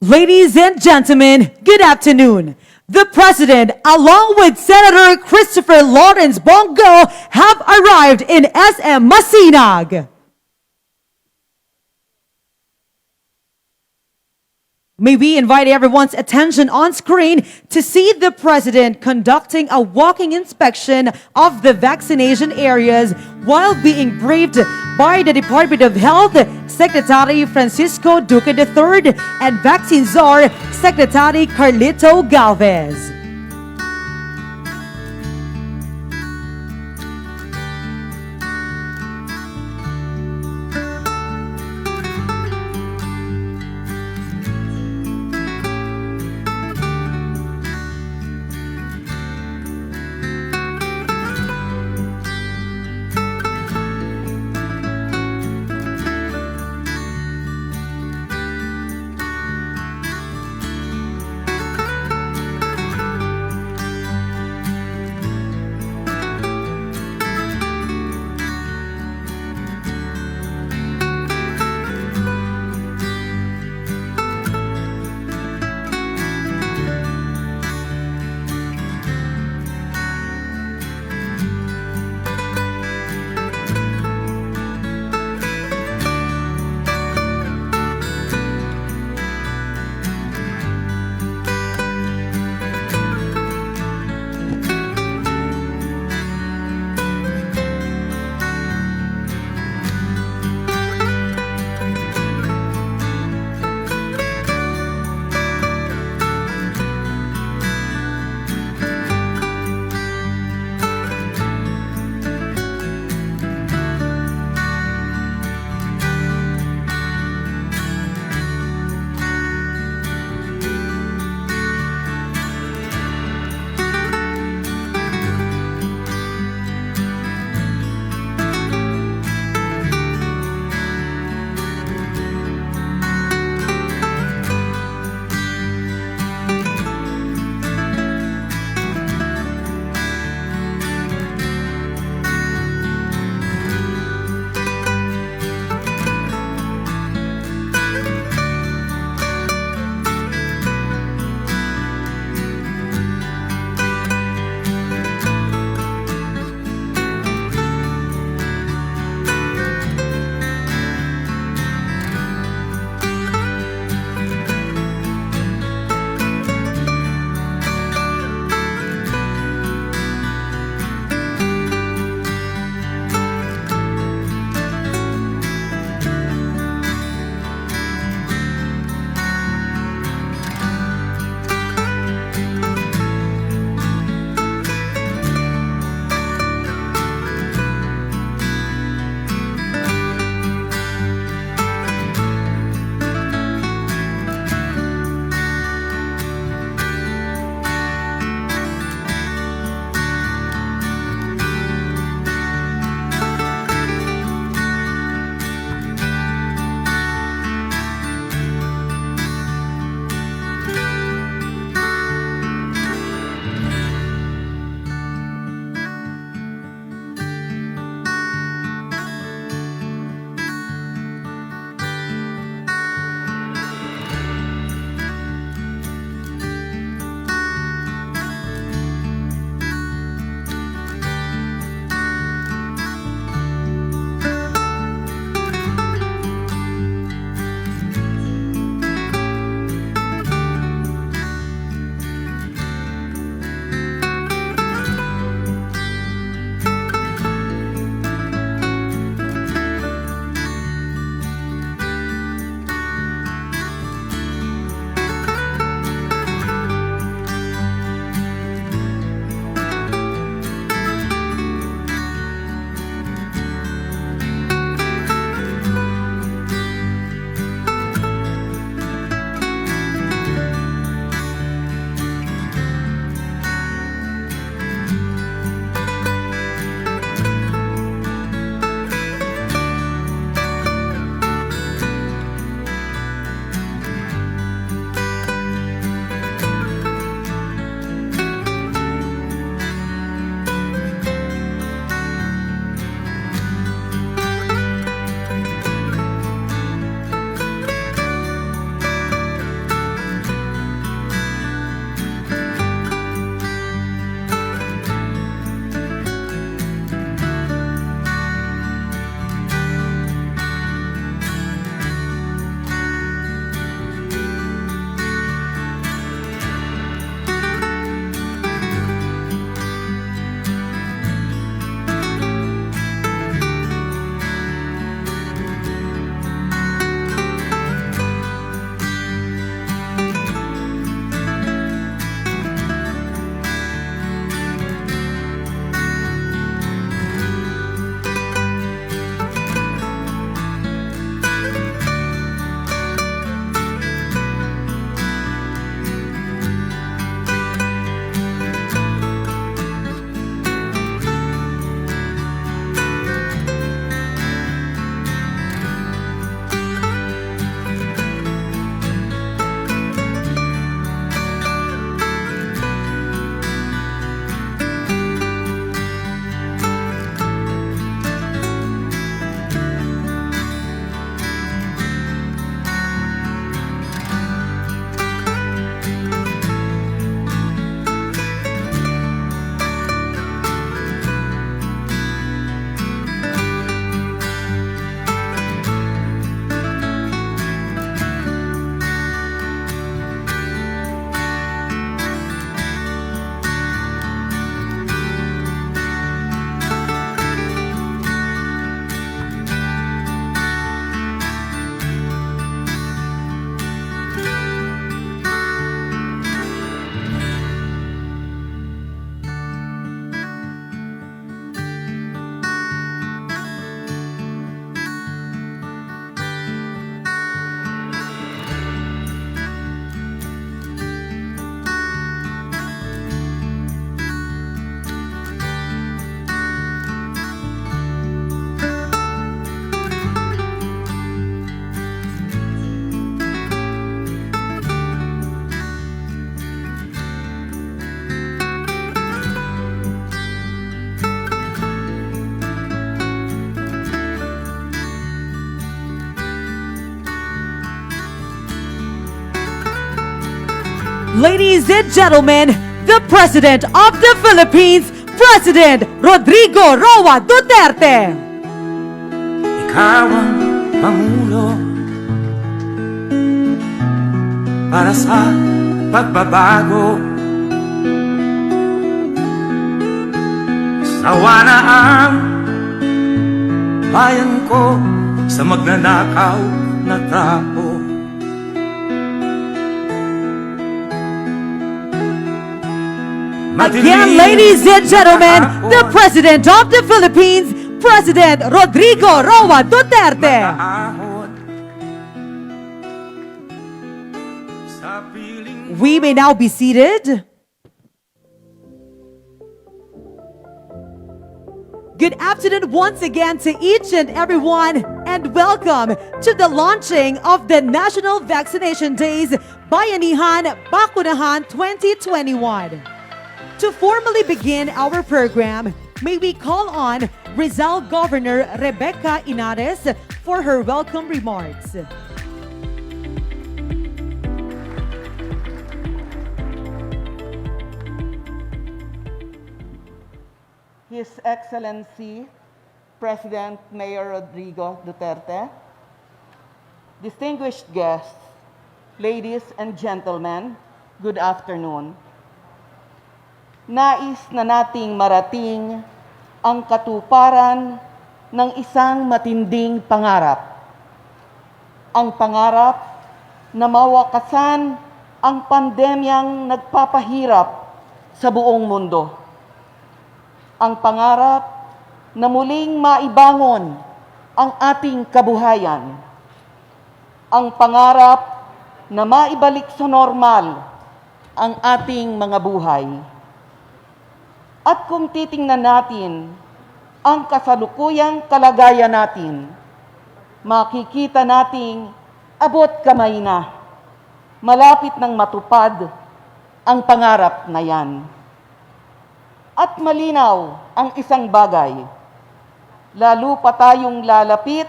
Ladies and gentlemen, good afternoon. The President, along with Senator Christopher Lawrence Bongo, have arrived in SM Masinag. May we invite everyone's attention on screen to see the President conducting a walking inspection of the vaccination areas while being briefed by the Department of Health Secretary Francisco Duque III and Vaccine Czar Secretary Carlito Galvez. Ladies and gentlemen, the President of the Philippines, President Rodrigo Roa Duterte. Ikaw ang Pangulo para sa pagbabago. Sawa na ang bayan ko sa magnanakaw na tao. Again, ladies and gentlemen, the President of the Philippines, President Rodrigo Roa Duterte. We may now be seated. Good afternoon once again to each and everyone, and welcome to the launching of the National Vaccination Days, Bayanihan, Bakunahan 2021. To formally begin our program, may we call on Rizal Governor Rebecca Inares for her welcome remarks. His Excellency, President Mayor Rodrigo Duterte, distinguished guests, ladies and gentlemen, good afternoon. Nais na nating marating ang katuparan ng isang matinding pangarap. Ang pangarap na mawakasan ang pandemyang nagpapahirap sa buong mundo. Ang pangarap na muling maibangon ang ating kabuhayan. Ang pangarap na maibalik sa normal ang ating mga buhay. At kung titingnan natin ang kasalukuyang kalagayan natin, makikita nating abot kamay na, malapit nang matupad ang pangarap na yan. At malinaw ang isang bagay, lalo pa tayong lalapit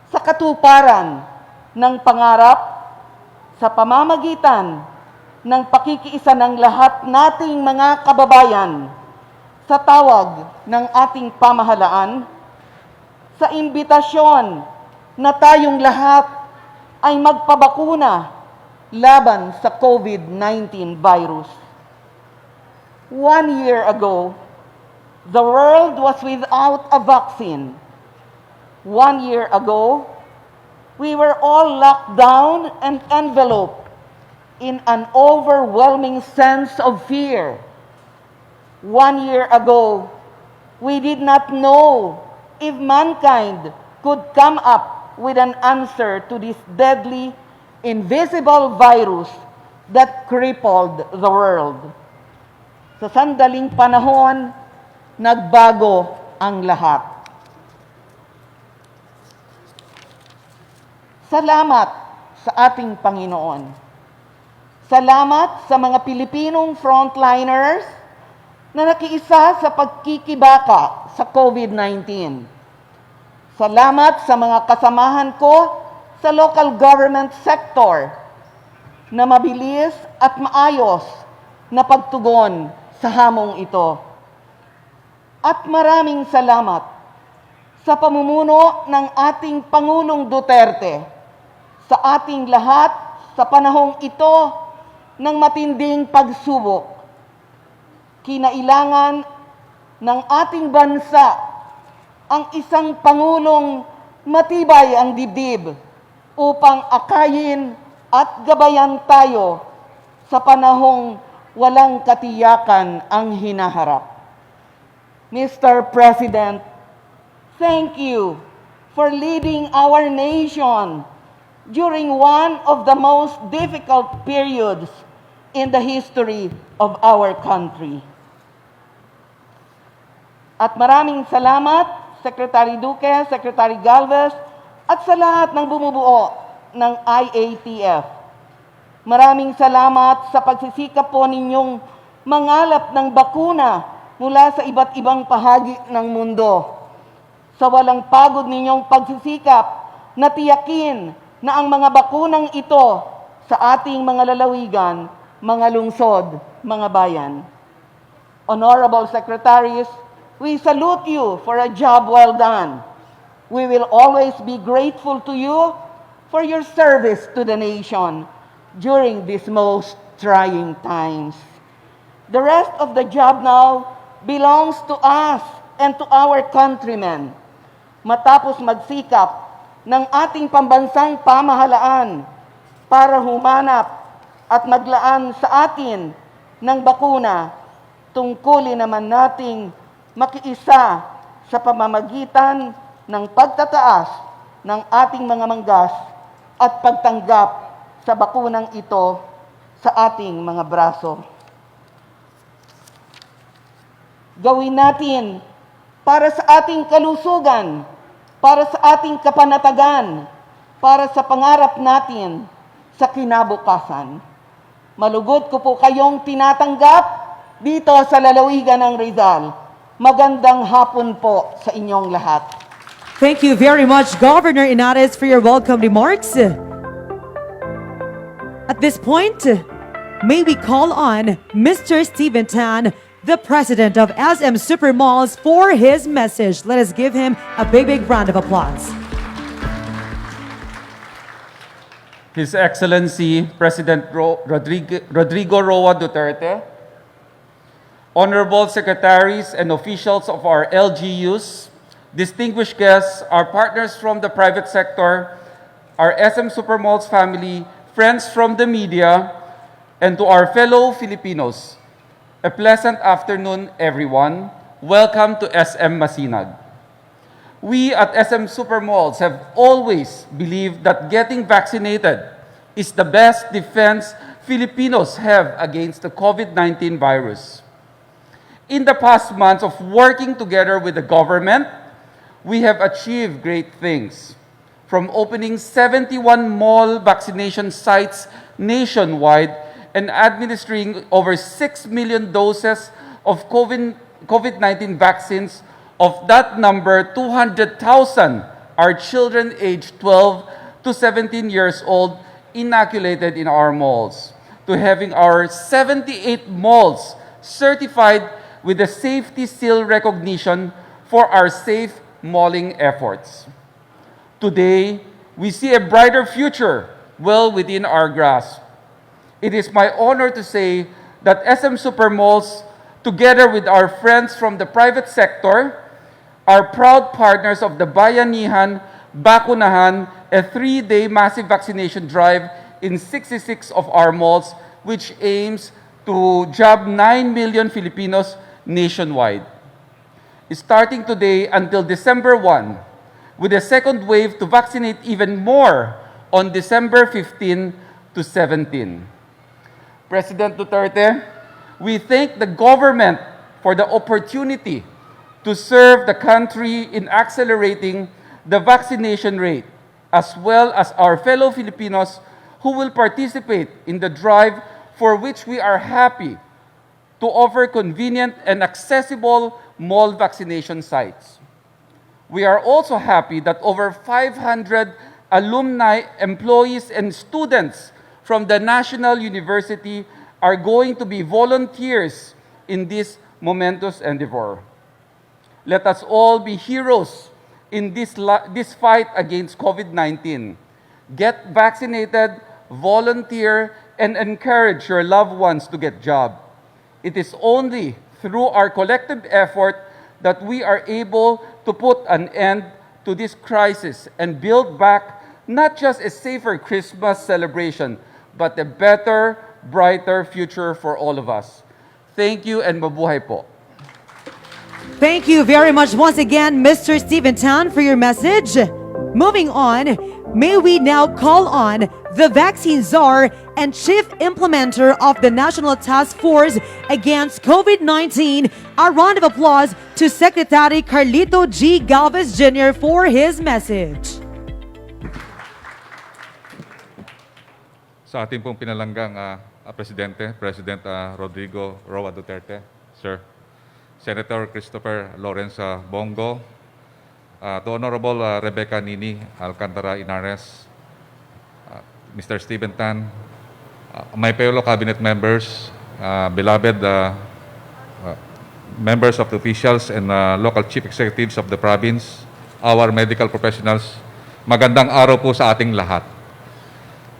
sa katuparan ng pangarap sa pamamagitan ng pakikiisa ng lahat nating mga kababayan sa tawag ng ating pamahalaan, sa imbitasyon na tayong lahat ay magpabakuna laban sa COVID-19 virus. 1 year ago, the world was without a vaccine. 1 year ago, we were all locked down and enveloped in an overwhelming sense of fear. 1 year ago, we did not know if mankind could come up with an answer to this deadly, invisible virus that crippled the world. Sa sandaling panahon, nagbago ang lahat. Salamat sa ating Panginoon. Salamat sa mga Pilipinong frontliners na nakiisa sa pagkikibaka sa COVID-19. Salamat sa mga kasamahan ko sa local government sector na mabilis at maayos na pagtugon sa hamong ito. At maraming salamat sa pamumuno ng ating Pangulong Duterte sa ating lahat sa panahong ito ng matinding pagsubok. Kinailangan ng ating bansa ang isang Pangulong matibay ang dibdib upang akayin at gabayan tayo sa panahong walang katiyakan ang hinaharap. Mr. President, thank you for leading our nation during one of the most difficult periods in the history of our country. At maraming salamat, Secretary Duque, Secretary Galvez, at sa lahat ng bumubuo ng IATF. Maraming salamat sa pagsisikap po ninyong mangalap ng bakuna mula sa iba't ibang bahagi ng mundo. Sa walang pagod ninyong pagsisikap na tiyakin na ang mga bakunang ito sa ating mga lalawigan mga lungsod, mga bayan. Honorable Secretaries, we salute you for a job well done. We will always be grateful to you for your service to the nation during these most trying times. The rest of the job now belongs to us and to our countrymen. Matapos magsikap ng ating pambansang pamahalaan para humanap at maglaan sa atin ng bakuna, tungkulin naman nating makiisa sa pamamagitan ng pagtataas ng ating mga manggas at pagtanggap sa bakunang ito sa ating mga braso. Gawin natin para sa ating kalusugan, para sa ating kapanatagan, para sa pangarap natin sa kinabukasan. Malugod ko po kayong tinatanggap dito sa lalawigan ng Rizal. Magandang hapon po sa inyong lahat. Thank you very much, Governor Inares, for your welcome remarks. At this point, may we call on Mr. Stephen Tan, the president of SM Supermalls, for his message. Let us give him a big round of applause. His Excellency President Rodrigo Duterte, honorable secretaries and officials of our LGUs, distinguished guests, our partners from the private sector, our SM Supermalls family, friends from the media, and to our fellow Filipinos, a pleasant afternoon, everyone. Welcome to SM Masinag. We at SM Supermalls have always believed that getting vaccinated is the best defense Filipinos have against the COVID-19 virus. In the past months of working together with the government, we have achieved great things. From opening 71 mall vaccination sites nationwide and administering over 6 million doses of COVID-19 vaccines. Of that number, 200,000 are children aged 12 to 17 years old inoculated in our malls, to having our 78 malls certified with the safety seal recognition for our safe malling efforts. Today, we see a brighter future well within our grasp. It is my honor to say that SM Supermalls, together with our friends from the private sector, are proud partners of the Bayanihan, Bakunahan, a 3-day massive vaccination drive in 66 of our malls, which aims to jab 9 million Filipinos nationwide. Starting today until December 1, with a second wave to vaccinate even more on December 15 to 17. President Duterte, we thank the government for the opportunity to serve the country in accelerating the vaccination rate, as well as our fellow Filipinos who will participate in the drive, for which we are happy to offer convenient and accessible mall vaccination sites. We are also happy that over 500 alumni, employees, and students from the National University are going to be volunteers in this momentous endeavor. Let us all be heroes in this fight against COVID-19. Get vaccinated, volunteer, and encourage your loved ones to get jobs. It is only through our collective effort that we are able to put an end to this crisis and build back not just a safer Christmas celebration, but a better, brighter future for all of us. Thank you and mabuhay po. Thank you very much once again, Mr. Stephen Tan, for your message. Moving on, may we now call on the Vaccine Czar and Chief Implementer of the National Task Force Against COVID-19. A round of applause to Secretary Carlito G. Galvez Jr. for his message. Sa ating pong pinalanggang President Rodrigo Duterte, Sir, Senator Christopher Lawrence Bongo, to Honorable Rebecca Nini Alcantara Inares, Mr. Stephen Tan, my fellow cabinet members, beloved members of the officials and local chief executives of the province, our medical professionals, magandang araw po sa ating lahat.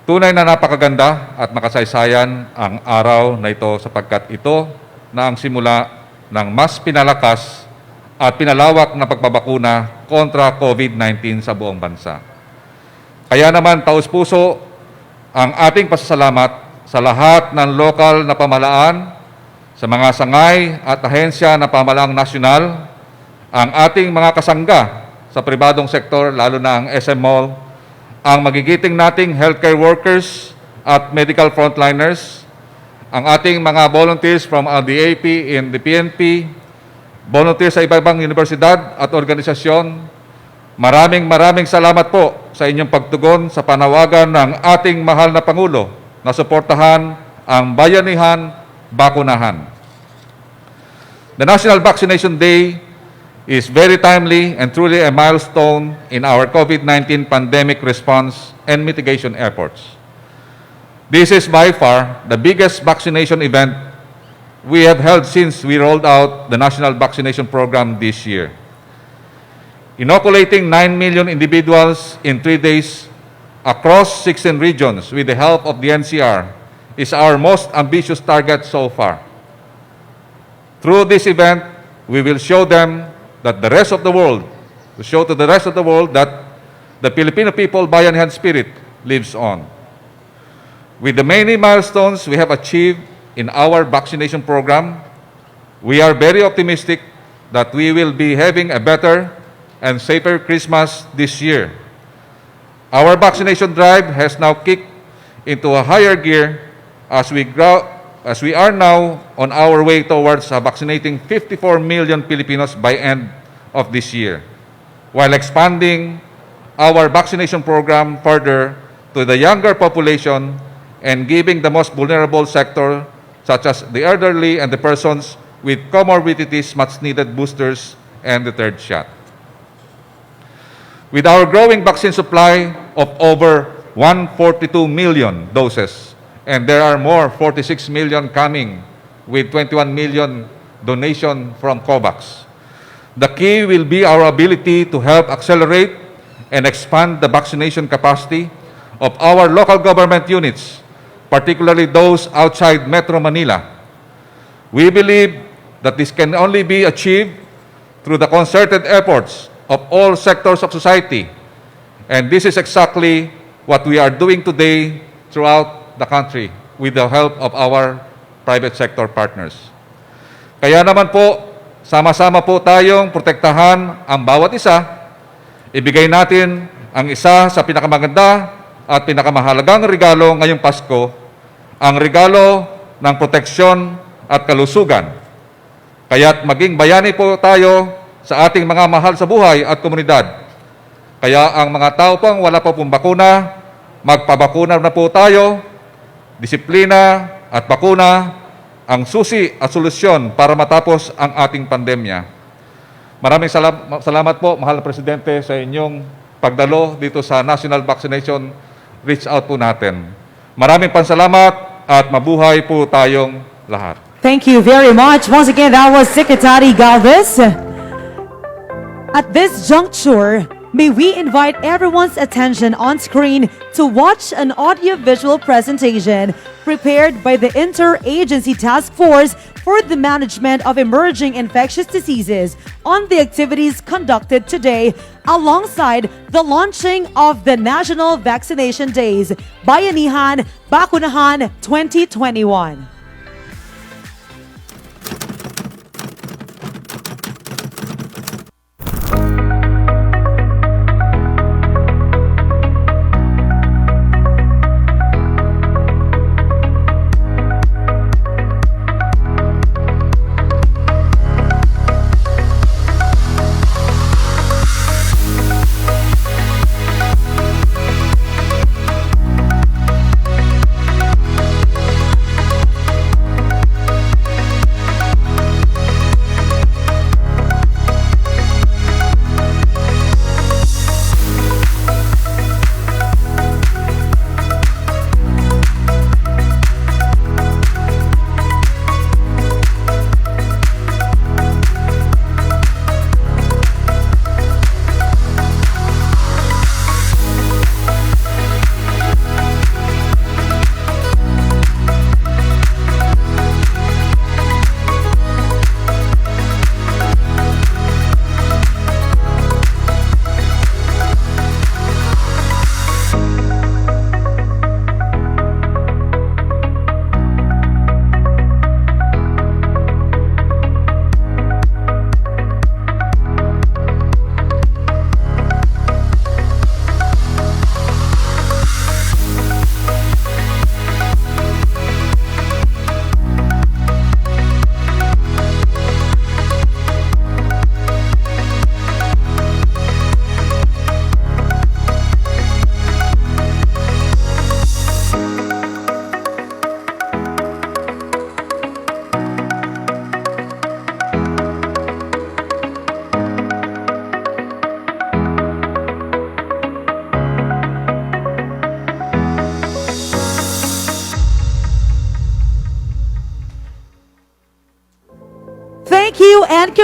Tunay na napakaganda at makasaysayan ang araw na ito sapagkat ito na ang simula ng mas pinalakas at pinalawak na pagbabakuna kontra COVID-19 sa buong bansa. Kaya naman taus-puso ang ating pasasalamat sa lahat ng lokal na pamahalaan, sa mga sangay at ahensya ng pamahalaang nasyonal, ang ating mga kasangga sa pribadong sektor, lalo na ang SM Mall, ang magigiting nating healthcare workers at medical frontliners, ang ating mga volunteers from DAP and the PNP, volunteers sa iba-ibang universidad at organisasyon, maraming salamat po sa inyong pagtugon sa panawagan ng ating mahal na Pangulo na suportahan ang Bayanihan, Bakunahan. The National Vaccination Day is very timely and truly a milestone in our COVID-19 pandemic response and mitigation efforts. This is by far the biggest vaccination event we have held since we rolled out the National Vaccination Program this year. Inoculating 9 million individuals in 3 days across 16 regions with the help of the NCR is our most ambitious target so far. Through this event, we will show them that the rest of the world, to show to the rest of the world that the Filipino people Bayanihan spirit lives on. With the many milestones we have achieved in our vaccination program, we are very optimistic that we will be having a better and safer Christmas this year. Our vaccination drive has now kicked into a higher gear as we are now on our way towards vaccinating 54 million Filipinos by end of this year, while expanding our vaccination program further to the younger population and giving the most vulnerable sector, such as the elderly and the persons with comorbidities, much needed boosters and the third shot. With our growing vaccine supply of over 142 million doses, and there are more 46 million coming with 21 million donation from COVAX. The key will be our ability to help accelerate and expand the vaccination capacity of our local government units, particularly those outside Metro Manila. We believe that this can only be achieved through the concerted efforts of all sectors of society, and this is exactly what we are doing today throughout the country with the help of our private sector partners. Kaya naman po, sama-sama po tayong protektahan ang bawat isa, ibigay natin ang isa sa pinakamaganda at pinakamahalagang regalo ngayong Pasko, ang regalo ng proteksyon at kalusugan. Kaya't maging bayani po tayo sa ating mga mahal sa buhay at komunidad. Kaya ang mga tao pang wala pa pong bakuna, magpabakuna na po tayo. Disiplina at bakuna ang susi at solusyon para matapos ang ating pandemya. Maraming salamat po, mahal na Presidente, sa inyong pagdalo dito sa National Vaccination Reach Out po natin. Maraming pansalamat at mabuhay po tayong lahat. Thank you very much. Once again, that was Secretary Galvez. At this juncture, may we invite everyone's attention on screen to watch an audiovisual presentation prepared by the Interagency Task Force for the Management of Emerging Infectious Diseases on the activities conducted today alongside the launching of the National Vaccination Days, Bayanihan, Bakunahan 2021.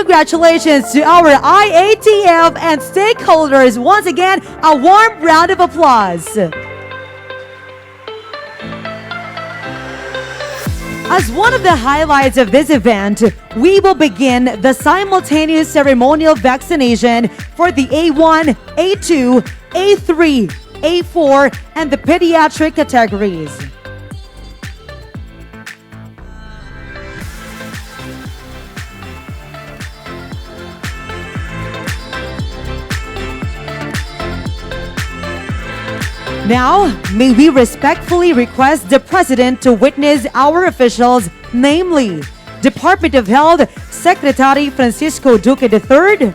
congratulations to our IATF and stakeholders. Once again, a warm round of applause. As one of the highlights of this event, we will begin the simultaneous ceremonial vaccination for the A1, A2, A3, A4, and the pediatric categories. Now, may we respectfully request the President to witness our officials, namely Department of Health Secretary Francisco Duque III,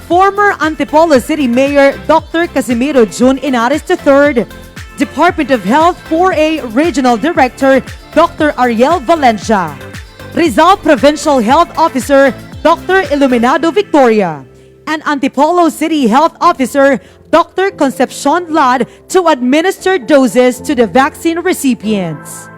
former Antipolo City Mayor Dr. Casimiro Jun Inares III, Department of Health 4A Regional Director Dr. Ariel Valencia, Rizal Provincial Health Officer Dr. Iluminado Victoria, and Antipolo City Health Officer Dr. Concepcion Lad to administer doses to the vaccine recipients.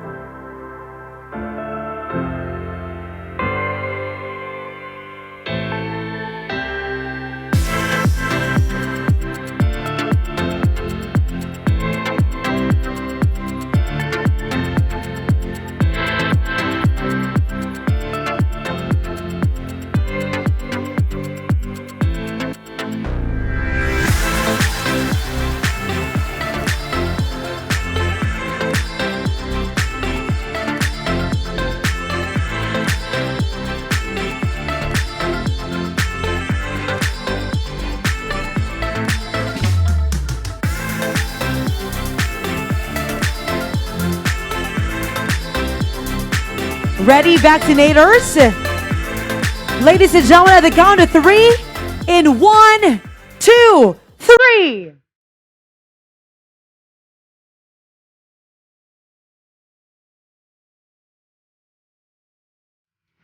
Ready, vaccinators? Ladies and gentlemen, at the count of three, in 1, 2, 3.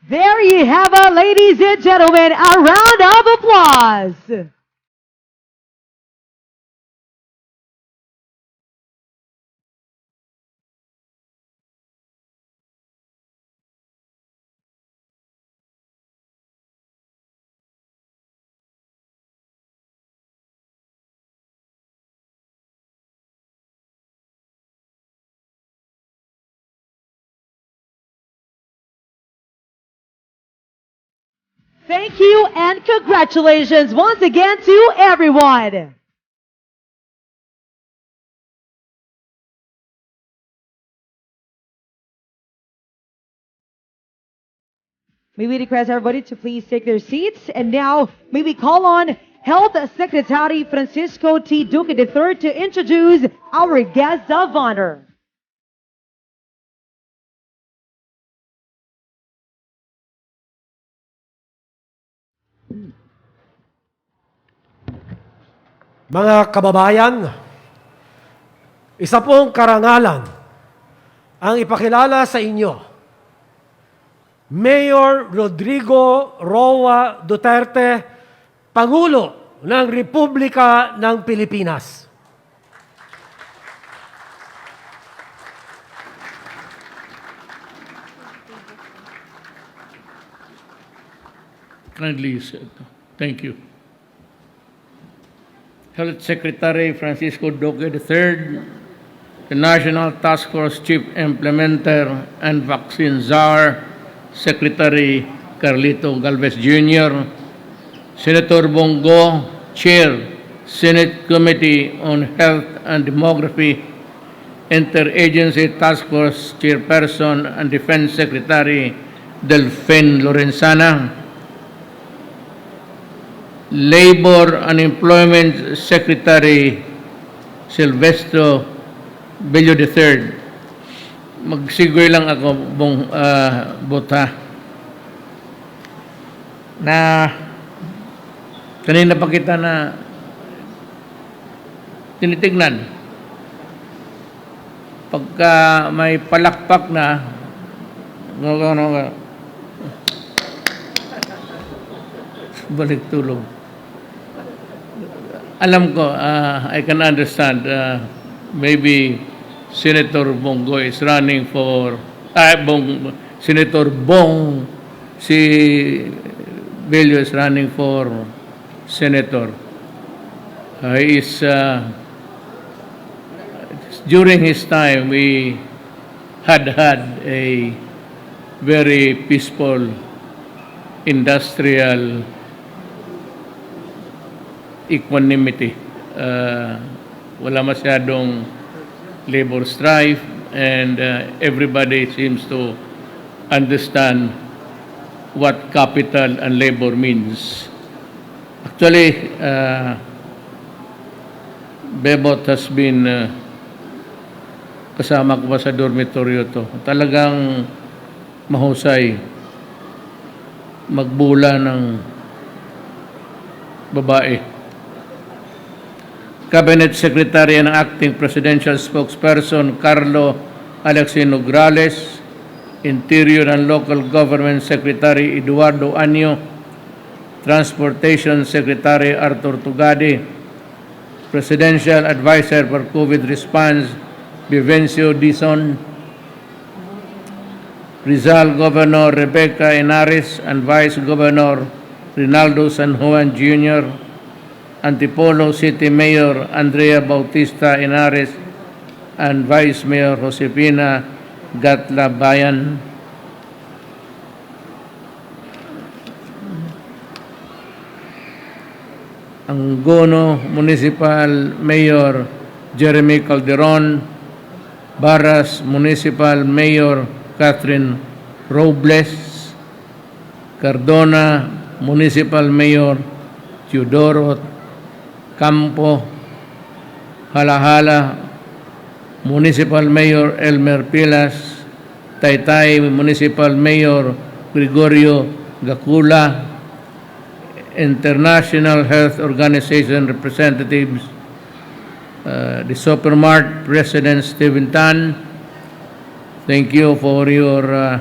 There you have it, ladies and gentlemen, a round of applause. Thank you and congratulations once again to everyone. May we request everybody to please take their seats. And now, may we call on Health Secretary Francisco T. Duque III to introduce our guests of honor. Mga kababayan, isa pong karangalan ang ipakilala sa inyo. Mayor Rodrigo Roa Duterte, Pangulo ng Republika ng Pilipinas. Kindly said. Thank you. Health Secretary Francisco Duque III, the National Task Force Chief Implementer and Vaccine Czar, Secretary Carlito Galvez Jr., Senator Bongo, Chair, Senate Committee on Health and Demography, Interagency Task Force Chairperson and Defense Secretary Delphine Lorenzana, Labor and Employment Secretary Silvestro Bello III. Magsigoy lang ako, Bota, na kanina pa kita na tinitignan. Pagka may palakpak na, balik tulog. Alam ko, I can understand, maybe Senator Bongo is running for, Senator Bong, si Bello is running for senator. He is, during his time, we had a very peaceful industrial equanimity. Wala masyadong labor strife, and everybody seems to understand what capital and labor means. Actually, Bebot has been kasama ko pa sa dormitoryo to. Talagang mahusay magbula ng babae. Cabinet Secretary and Acting Presidential Spokesperson Carlo Alexis Nograles, Interior and Local Government Secretary Eduardo Anyo, Transportation Secretary Arthur Tugadi, Presidential Advisor for COVID Response Vivencio Dizon, Rizal Governor Rebecca Henares and Vice Governor Rinaldo San Juan Jr., Antipolo City Mayor Andrea Bautista Henares and Vice Mayor Josefina Gatlabayan, Angono Municipal Mayor Jeremy Calderon, Barras Municipal Mayor Catherine Robles, Cardona Municipal Mayor Teodoro Campo, Halahala Municipal Mayor Elmer Pilas, Taytay Municipal Mayor Gregorio Gacula, International Health Organization representatives, the Supermart President Stephen Tan. Thank you for your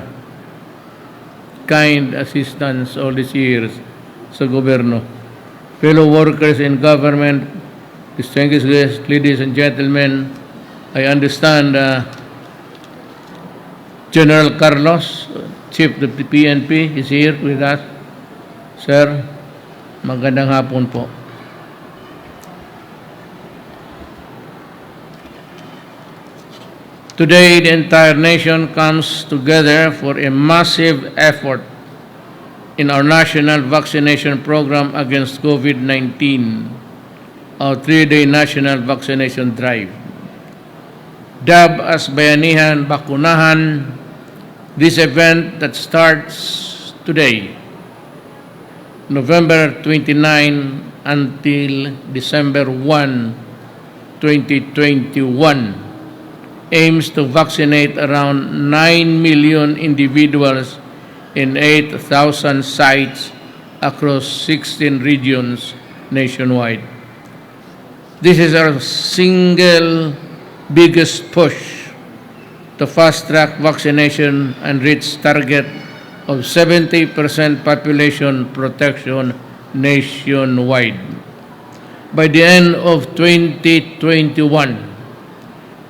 kind assistance all these years sa gobyerno. Fellow workers in government, distinguished guests, ladies and gentlemen, I understand General Carlos, Chief of the PNP, is here with us. Sir, magandang hapon po. Today, the entire nation comes together for a massive effort in our national vaccination program against COVID-19, our 3-day national vaccination drive. Dubbed as Bayanihan, Bakunahan, this event that starts today, November 29 until December 1, 2021, aims to vaccinate around 9 million individuals in 8,000 sites across 16 regions nationwide. This is our single biggest push to fast-track vaccination and reach target of 70% population protection nationwide. By the end of 2021,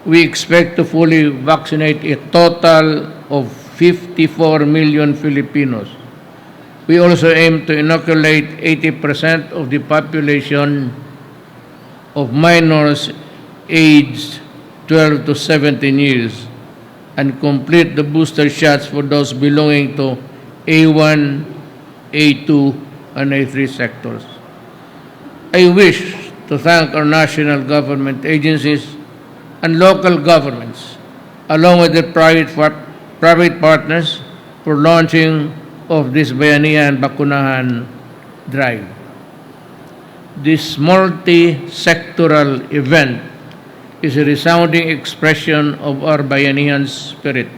we expect to fully vaccinate a total of 54 million Filipinos. We also aim to inoculate 80% of the population of minors aged 12 to 17 years and complete the booster shots for those belonging to A1, A2, and A3 sectors. I wish to thank our national government agencies and local governments, along with the private partners, for launching of this Bayanihan Bakunahan drive. This multi-sectoral event is a resounding expression of our Bayanihan spirit,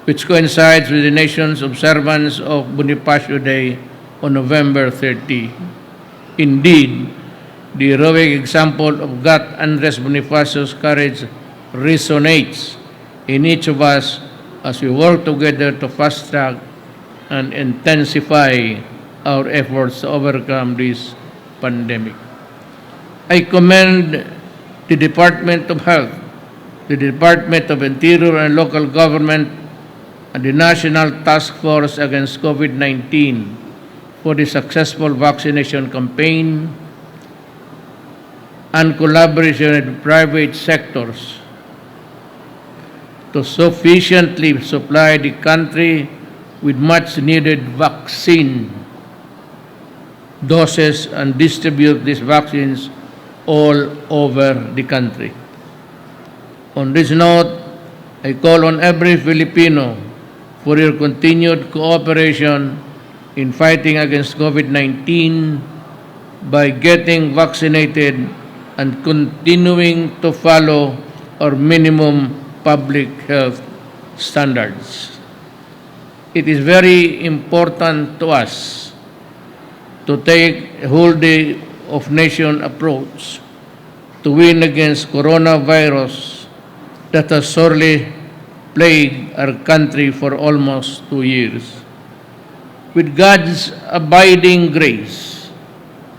which coincides with the nation's observance of Bonifacio Day on November 30. Indeed, the heroic example of God Andres Bonifacio's courage resonates in each of us as we work together to fast-track and intensify our efforts to overcome this pandemic. I commend the Department of Health, the Department of Interior and Local Government, and the National Task Force Against COVID-19 for the successful vaccination campaign and collaboration with private sectors to sufficiently supply the country with much needed vaccine doses and distribute these vaccines all over the country. On this note, I call on every Filipino for your continued cooperation in fighting against COVID-19 by getting vaccinated and continuing to follow our minimum public health standards. It is very important to us to take a whole day of nation approach to win against coronavirus that has sorely plagued our country for almost 2 years. With God's abiding grace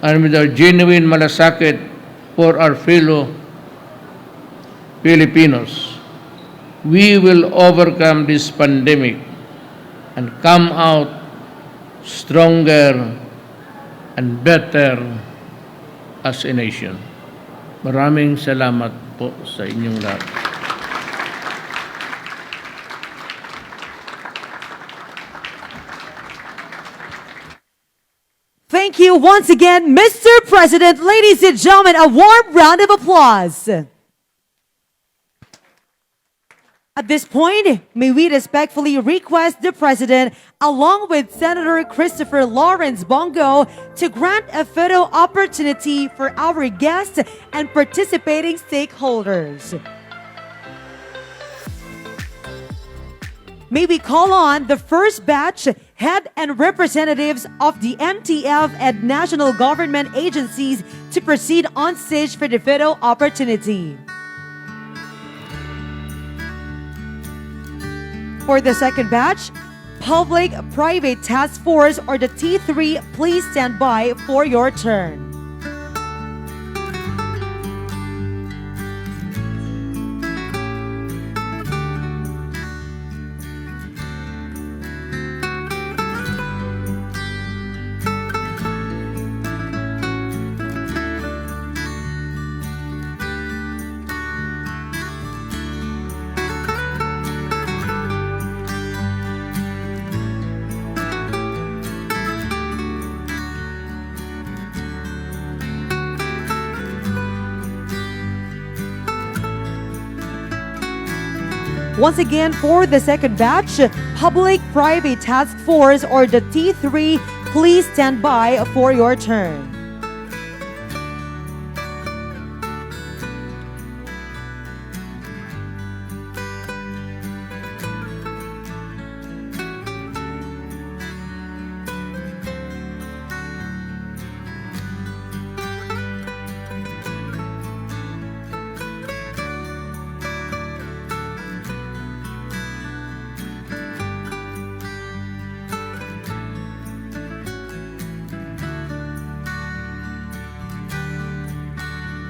and with our genuine malasakit for our fellow Filipinos, we will overcome this pandemic and come out stronger and better as a nation. Maraming salamat po sa inyong lahat. Thank you once again, Mr. President. Ladies and gentlemen, a warm round of applause. At this point, may we respectfully request the President, along with Senator Christopher Lawrence Bongo, to grant a photo opportunity for our guests and participating stakeholders. May we call on the first batch head and representatives of the MTF and national government agencies to proceed on stage for the photo opportunity. For the second batch, Public-Private Task Force or the T3, please stand by for your turn. Once again, for the second batch, Public-Private Task Force or the T3, please stand by for your turn.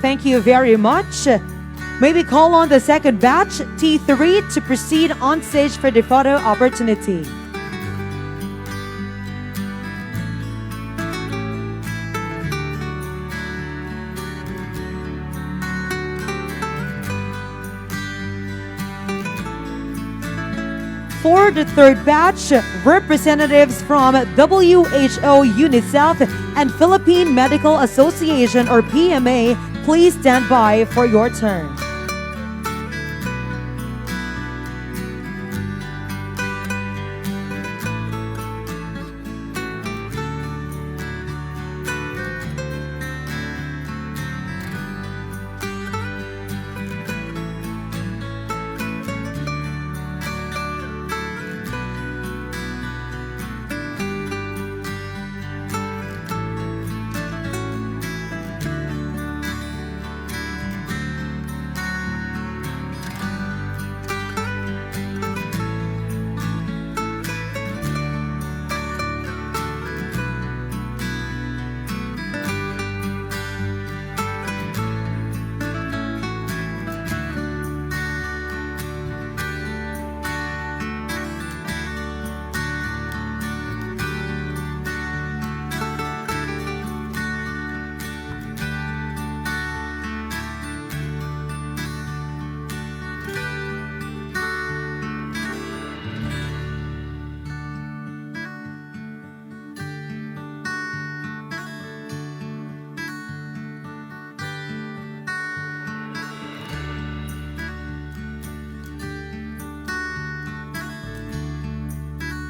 Thank you very much. May we call on the second batch, T3, to proceed on stage for the photo opportunity. For the third batch, representatives from WHO, UNICEF, and Philippine Medical Association or PMA, please stand by for your turn.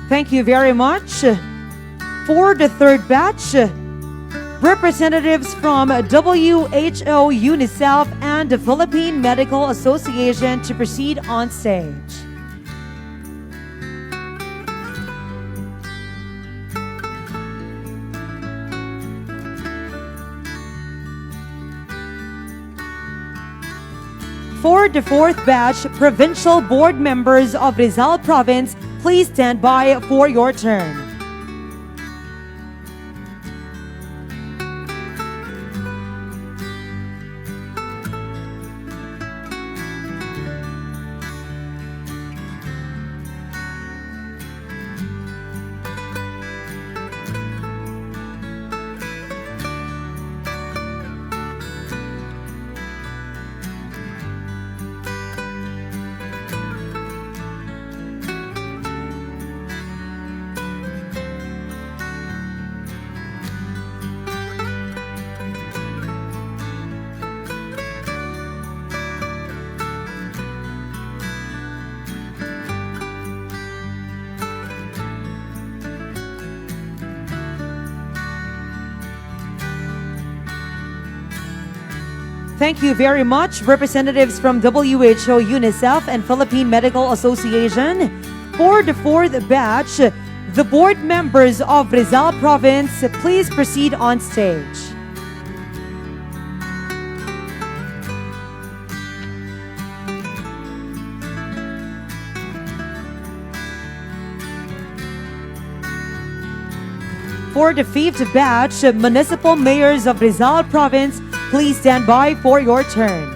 Thank you very much. For the third batch, representatives from WHO, UNICEF, and the Philippine Medical Association to proceed on stage. For the fourth batch, provincial board members of Rizal Province, please stand by for your turn. Thank you very much, representatives from WHO, UNICEF, and Philippine Medical Association. For the fourth batch, the board members of Rizal Province, please proceed on stage. For the fifth batch, municipal mayors of Rizal Province, please stand by for your turn.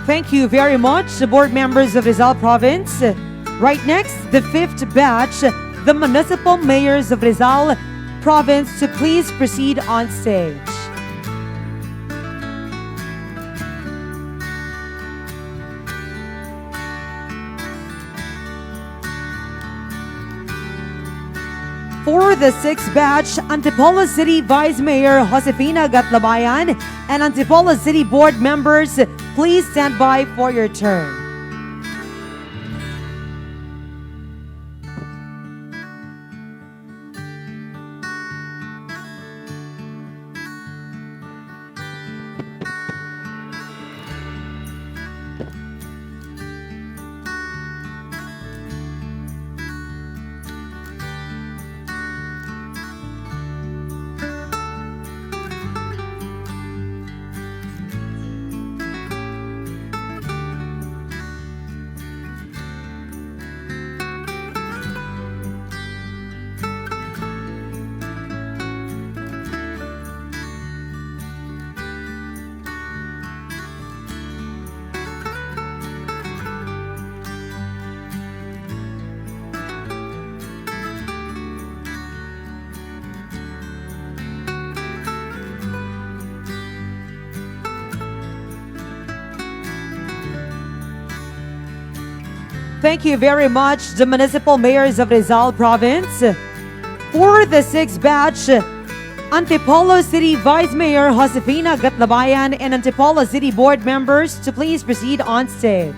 Thank you very much, the board members of Rizal Province. Right next, the fifth batch, the municipal mayors of Rizal Province, to please proceed on stage. For the sixth batch, Antipolo City Vice Mayor Josefina Gatlabayan and Antipolo City Board members, please stand by for your turn. Thank you very much, the municipal mayors of Rizal Province. For the sixth batch, Antipolo City Vice Mayor Josefina Gatlabayan and Antipolo City Board members to please proceed on stage.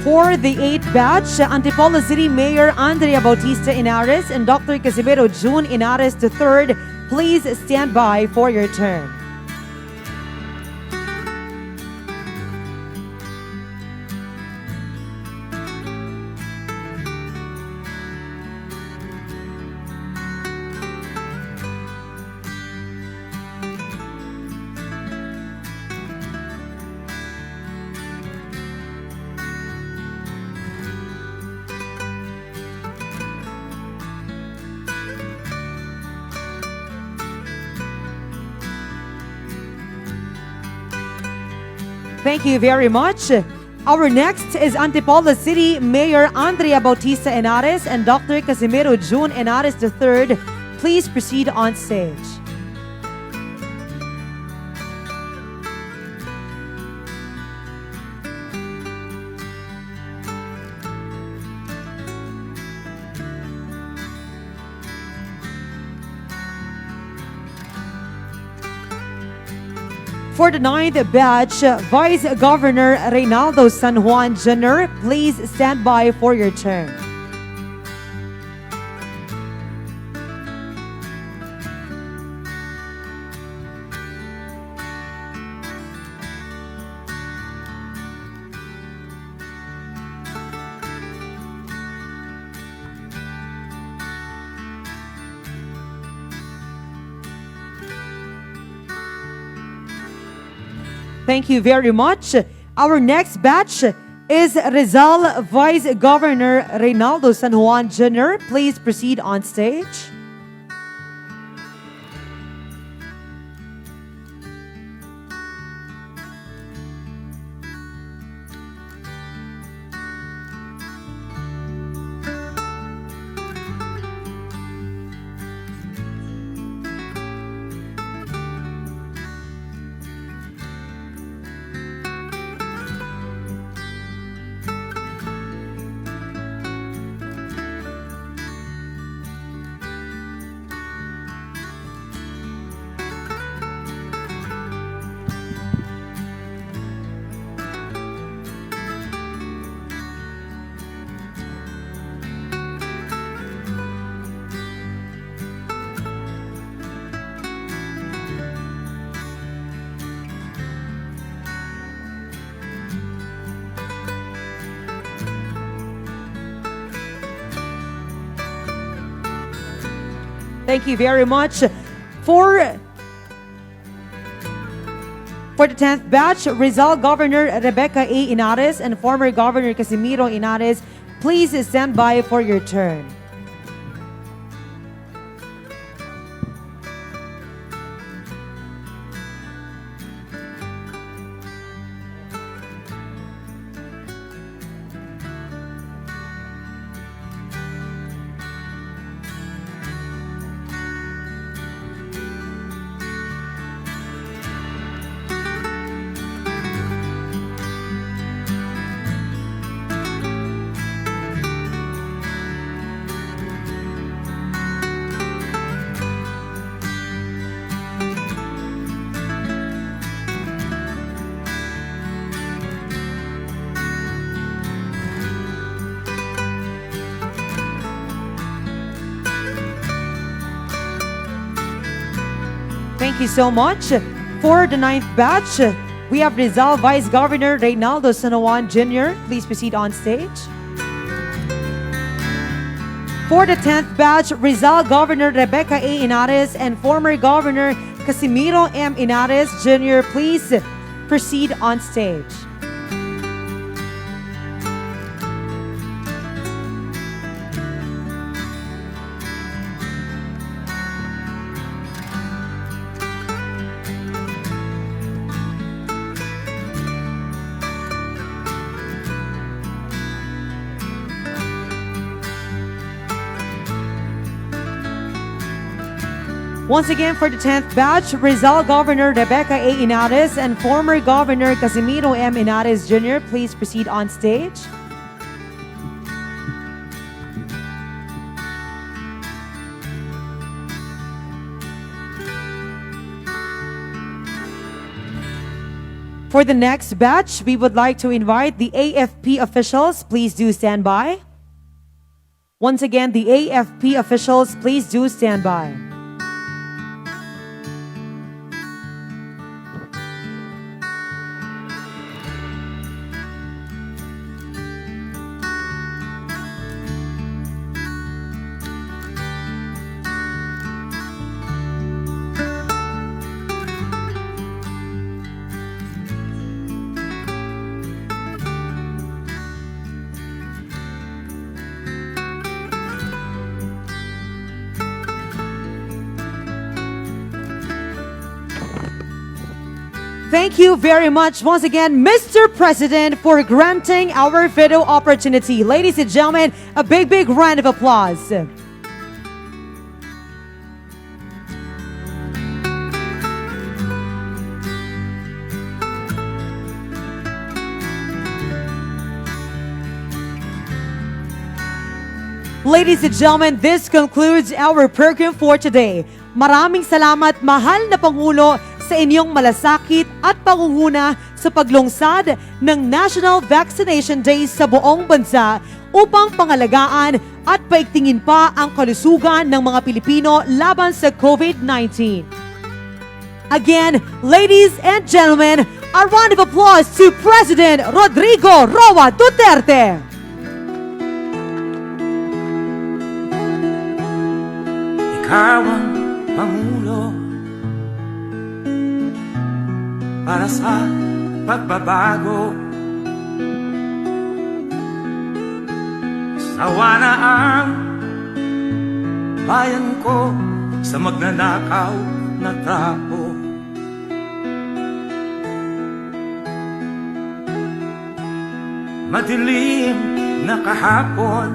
For the eighth batch, Antipolo City Mayor Andrea Bautista Inares and Dr. Casimiro June Inares III, please stand by for your turn. Thank you very much. Our next is Antipolo City Mayor Andrea Bautista Henares and Dr. Casimiro June Henares III. Please proceed on stage. For the 9th batch, Vice Governor Reynaldo San Juan Jr., please stand by for your turn. Thank you very much. Our next batch is Rizal Vice Governor Reynaldo San Juan Jr. Please proceed on stage. Thank you very much. For the 10th batch, Rizal Governor Rebecca A. Henares and former Governor Casimiro Henares, please stand by for your turn. Thank you so much. For the 9th batch, we have Rizal Vice Governor Reynaldo San Juan Jr. Please proceed on stage. For the 10th batch, Rizal Governor Rebecca A. Henares and former Governor Casimiro M. Henares Jr. Please proceed on stage. Once again, for the 10th batch, Rizal Governor Rebecca A. Henares and former Governor Casimiro M. Henares Jr., please proceed on stage. For the next batch, we would like to invite the AFP officials. Please do stand by. Once again, the AFP officials, please do stand by. Thank you very much once again, Mr. President, for granting our video opportunity. Ladies and gentlemen, a big, big round of applause. Ladies and gentlemen, this concludes our program for today. Maraming salamat, mahal na Pangulo, sa inyong malasakit at pangunguna sa paglungsad ng National Vaccination Days sa buong bansa upang pangalagaan at paigtingin pa ang kalusugan ng mga Pilipino laban sa COVID-19. Again, ladies and gentlemen, a round of applause to President Rodrigo Roa Duterte. Ikaw ang Pangulo para sa pagbabago. Sawa na ang bayan ko sa magnanakaw na tao. Madilim na kahapon,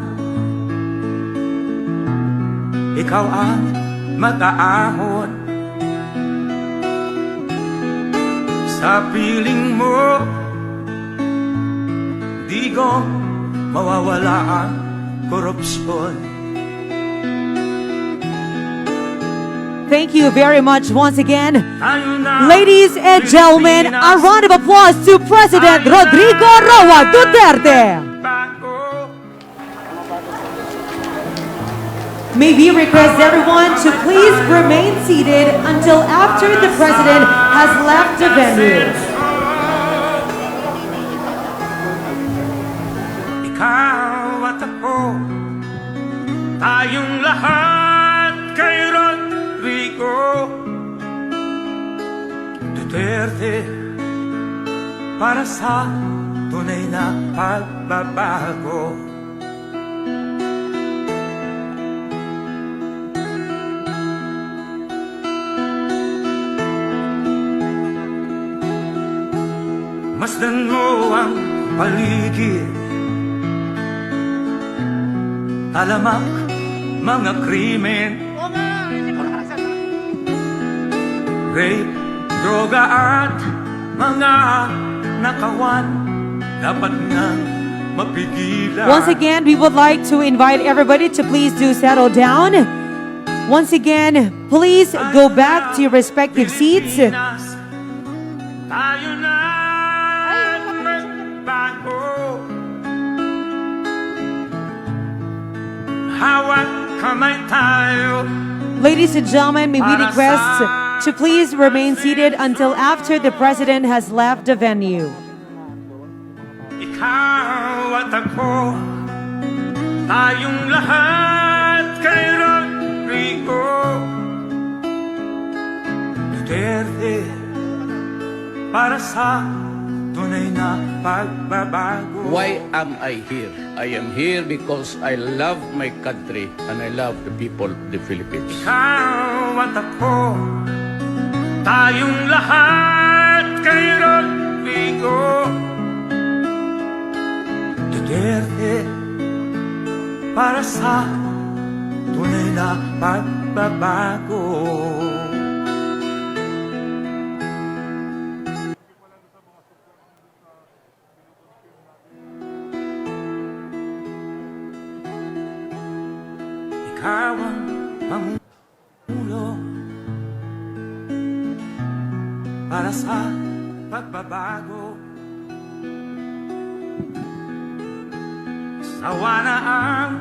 ikaw ang mag-aahon. Sa piling mo, di ko mawawala ang korupsyon. Thank you very much once again. Tayo na, Ladies and gentlemen, a round of applause to President Rodrigo Roa Duterte. May we request everyone to please remain seated until after the President has left the venue. Ikaw at ako, tayong lahat kay Rodrigo Duterte, para sa tunay na pagbabago. Masdan mo ang paligid, alamak mga krimen, rape, droga at mga nakawan, dapat nga mapigilan. Once again, we would like to invite everybody to please do settle down. Once again, please go back to your respective seats. Pilipinas, tayo na magbago. Hawak kamay tayo. Ladies and gentlemen, may we request to please remain seated until after the President has left the venue. Ikaw at ako, tayong lahat kay Rodrigo Duterte, para sa tunay na pagbabago. Why am I here? I am here because I love my country and I love the people of the Philippines. Ikaw at ako, tayong lahat kay Rodrigo Duterte, para sa tunay na pagbabago. Ikaw ang Pangulo para sa pagbabago. Sawa na ang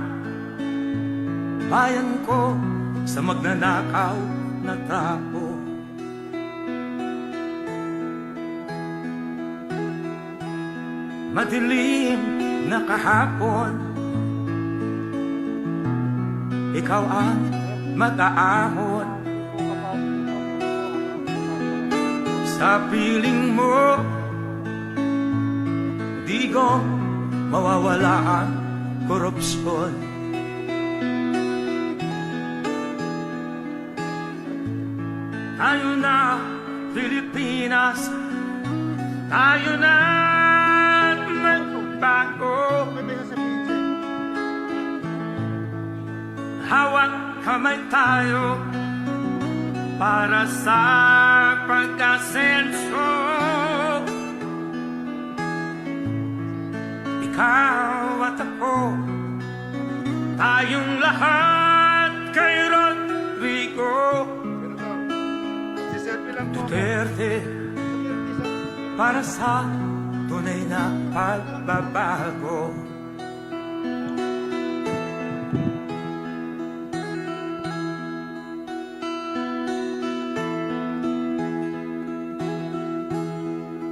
bayan ko sa magnanakaw na tao. Madilim na kahapon, ikaw ang mag-aahon. Sa piling mo, di ko mawawala ang korupsyon. Tayo na, Pilipinas, tayo na magbago. Hawak kamay tayo para sa pagkasenso. Ikaw at ako, tayong lahat kay Rodrigo Duterte, para sa tunay na pagbabago.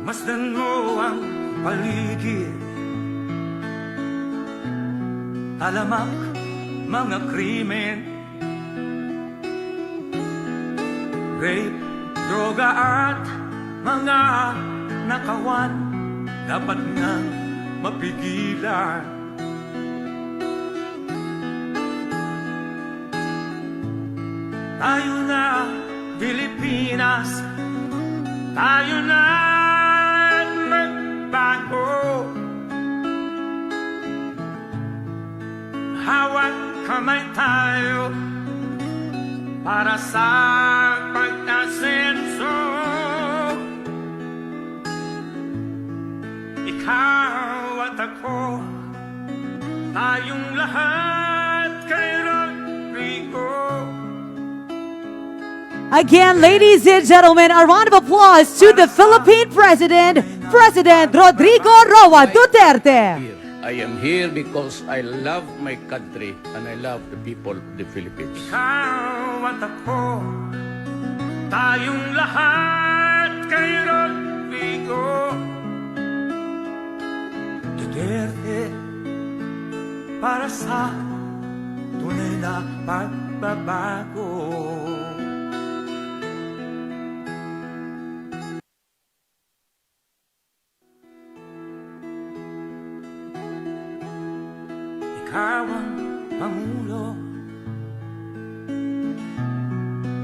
Masdan mo ang paligid, talamak mga krimen, rape, droga at mga nakawan, dapat nang mapigilan. Tayo na Pilipinas, tayo na magbago. Hawak kamay tayo para sa pagkasenso. Ikaw at ako, tayong lahat kay Rodrigo. Again, ladies and gentlemen, a round of applause to the Philippine President, President Rodrigo Roa Duterte. I am here because I love my country and I love the people of the Philippines. Ikaw at ako, tayong lahat kay Rodrigo Duterte, para sa tunay na pagbabago. Ikaw ang Pangulo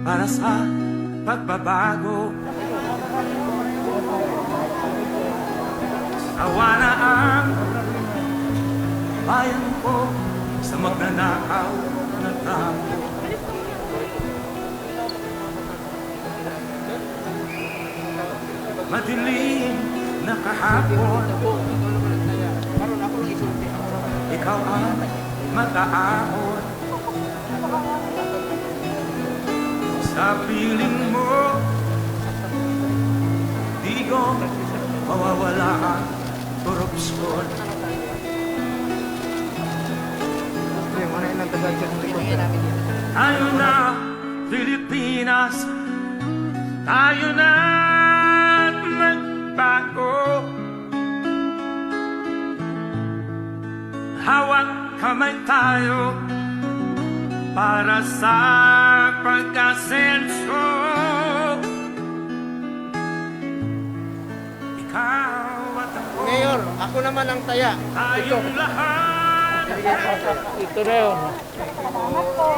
para sa pagbabago. Sawa na ang bayan ko sa magnanakaw na tao. Madilim na kahapon, ikaw ang mag-aahon. Sa piling mo, di ko mawawala ang korupsyon. Tayo na Pilipinas, tayo na magbago. Hawak kamay tayo para sa pagkasenso. Ikaw at ako, Mayor, ako naman ang taya. tayong lahat. Ito na yun. Salamat po.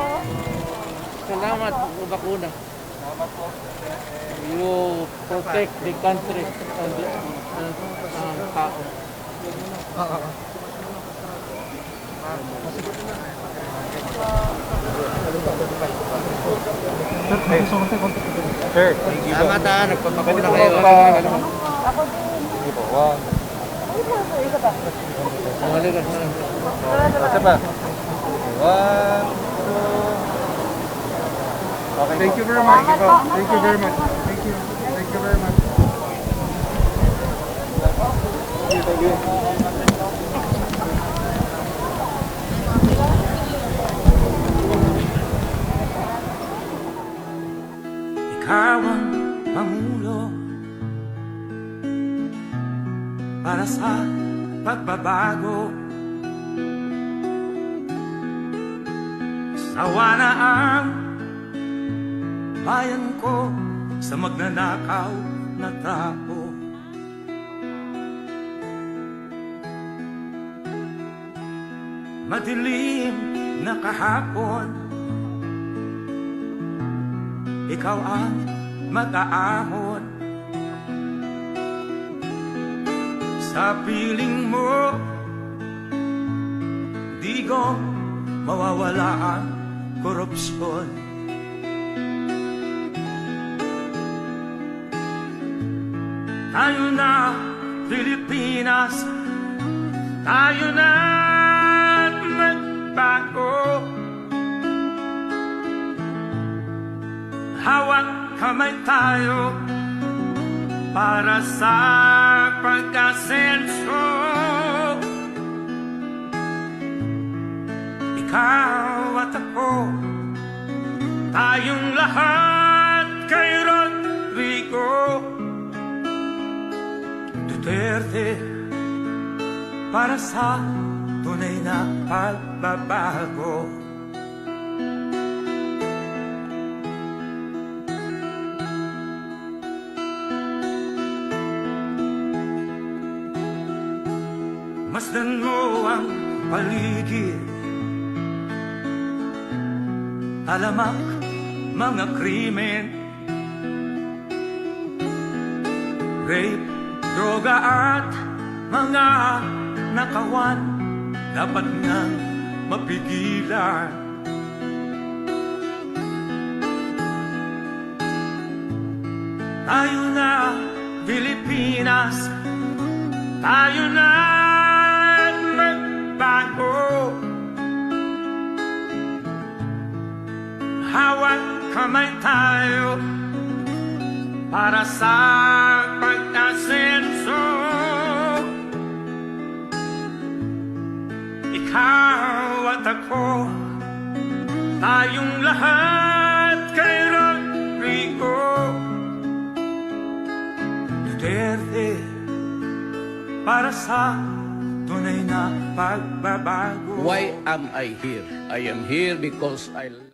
Salamat po, bakuna. You protect the country and the tao. Sir, thank you. Salamat ha, nagpapakuna kayo. Maligas na lang. Kasi pa. One, two. Okay. Thank you very much. Thank you very much. Thank you. Thank you very much. Thank you. Ikaw ang Pangulo para sa pagbabago. Sawa na ang bayan ko sa magnanakaw na tao. Madilim na kahapon, ikaw ang mag-aahon. sa piling mo, di ko mawawala ang korupsyon. Tayo na, Pilipinas, tayo na magbago. Hawak kamay tayo para sa pag-asenso. Ikaw at ako, tayong lahat kay Rodrigo Duterte, para sa tunay na pagbabago. Masdan mo ang paligid, alamak mga krimen, rape, droga at mga nakawan, dapat nang mapigilan. Tayo na, Pilipinas, tayo na magbago. Hawak kamay tayo para sa pag-asenso. Ikaw at ako, tayong lahat kay Rodrigo Duterte, para sa tunay na pagbabago. Why am I here? I am here because I love